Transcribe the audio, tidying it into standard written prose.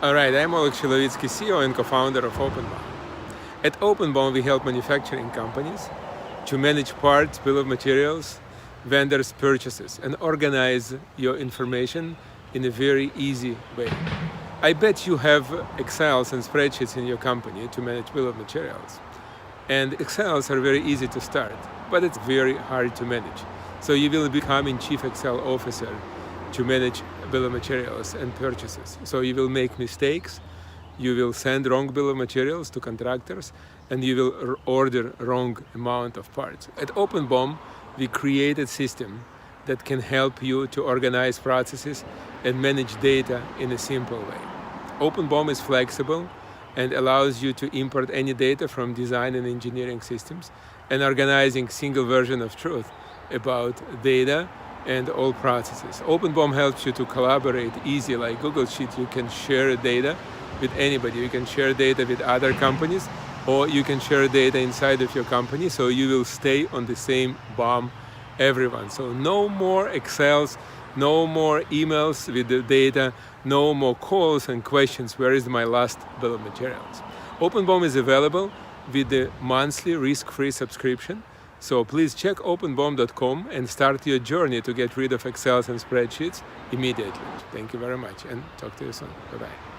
All right, I'm Oleg Shilovitsky, CEO and co-founder of OpenBOM. At OpenBOM, we help manufacturing companies to manage parts, bill of materials, vendors' purchases, and organize your information in a very easy way. I bet you have Excels and Spreadsheets in your company to manage bill of materials. And Excels are very easy to start, but it's very hard to manage. So you will become a chief Excel officer to manage bill of materials and purchases. So you will make mistakes, you will send wrong bill of materials to contractors, and you will order wrong amount of parts. At OpenBOM, we created a system that can help you to organize processes and manage data in a simple way. OpenBOM is flexible and allows you to import any data from design and engineering systems and organizing single version of truth about data and all processes. OpenBOM helps you to collaborate easy, like Google Sheets. You can share data with anybody. You can share data with other companies, or you can share data inside of your company, so you will stay on the same BOM, everyone. So no more Excels, no more emails with the data, no more calls and questions, where is my last bill of materials? OpenBOM is available with the monthly risk-free subscription. So please check openbom.com and start your journey to get rid of Excels and Spreadsheets immediately. Thank you very much, and talk to you soon. Bye-bye.